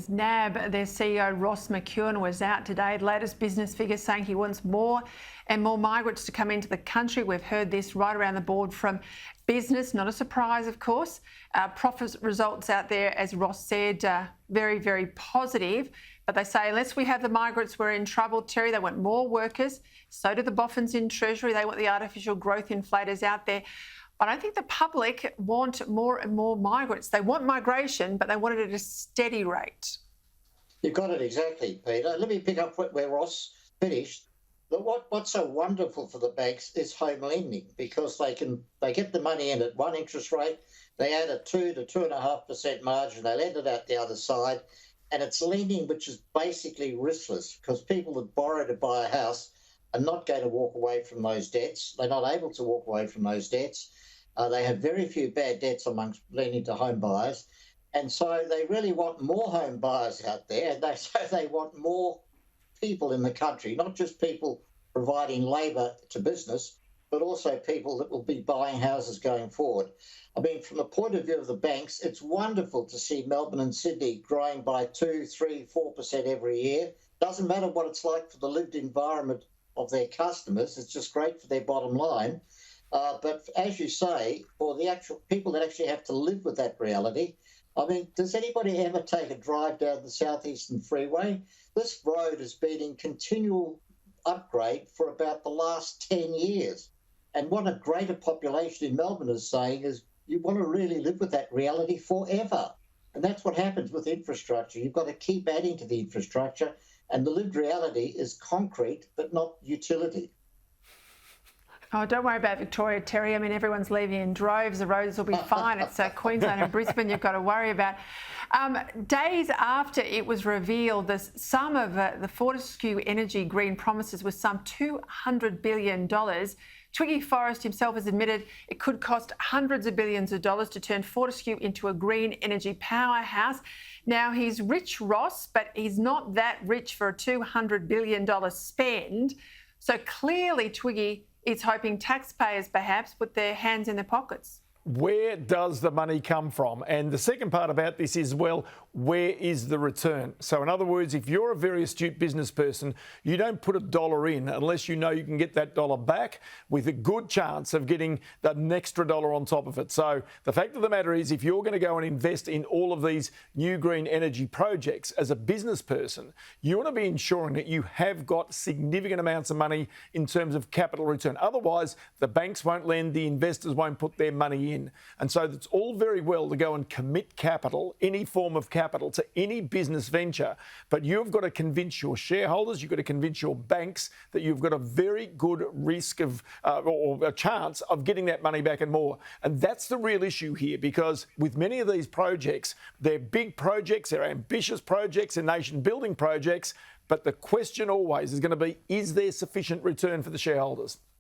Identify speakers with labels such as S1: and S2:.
S1: NAB, their CEO Ross McEwan was out today. Latest business figures saying he wants more and more migrants to come into the country. We've heard this right around the board from business. Not a surprise, of course. Profit results out there, as Ross said, very, very positive. But they say unless we have the migrants, we're in trouble, Terry. They want more workers. So do the boffins in Treasury. They want the artificial growth inflators out there. I don't think the public want more and more migrants. They want migration, but they want it at a steady rate.
S2: You've got it exactly, Peter. Let me pick up where Ross finished. What's so wonderful for the banks is home lending, because they get the money in at one interest rate, they add a 2 to 2.5% margin, they lend it out the other side, and it's lending which is basically riskless, because people that borrow to buy a house are not going to walk away from those debts. They're not able to walk away from those debts. They have very few bad debts amongst lending to home buyers. And so they really want more home buyers out there. And they want more people in the country, not just people providing labour to business, but also people that will be buying houses going forward. I mean, from the point of view of the banks, it's wonderful to see Melbourne and Sydney growing by 2, 3, 4% every year. Doesn't matter what it's like for the lived environment of their customers. It's just great for their bottom line. But as you say, for the actual people that actually have to live with that reality, I mean, does anybody ever take a drive down the Southeastern Freeway? This road has been in continual upgrade for about the last 10 years. And what a greater population in Melbourne is saying is you want to really live with that reality forever. And that's what happens with infrastructure. You've got to keep adding to the infrastructure. And the lived reality is concrete, but not utility.
S1: Oh, don't worry about Victoria, Terry. I mean, everyone's leaving in droves. The roads will be fine. It's Queensland and Brisbane you've got to worry about. Days after it was revealed, the sum of the Fortescue Energy green promises was some $200 billion. Twiggy Forrest himself has admitted it could cost hundreds of billions of dollars to turn Fortescue into a green energy powerhouse. Now, he's rich, Ross, but he's not that rich for a $200 billion spend. So clearly, Twiggy is hoping taxpayers perhaps put their hands in their pockets.
S3: Where does the money come from? And the second part about this is, well, where is the return? So in other words, if you're a very astute business person, you don't put $1 in unless you know you can get that dollar back with a good chance of getting an extra dollar on top of it. So the fact of the matter is, if you're going to go and invest in all of these new green energy projects as a business person, you want to be ensuring that you have got significant amounts of money in terms of capital return. Otherwise, the banks won't lend, the investors won't put their money in. And so it's all very well to go and commit capital, any form of capital, to any business venture, but you've got to convince your shareholders, you've got to convince your banks that you've got a very good risk of or a chance of getting that money back and more. And that's the real issue here, because with many of these projects, they're big projects, they're ambitious projects, they're nation-building projects, but the question always is going to be, is there sufficient return for the shareholders?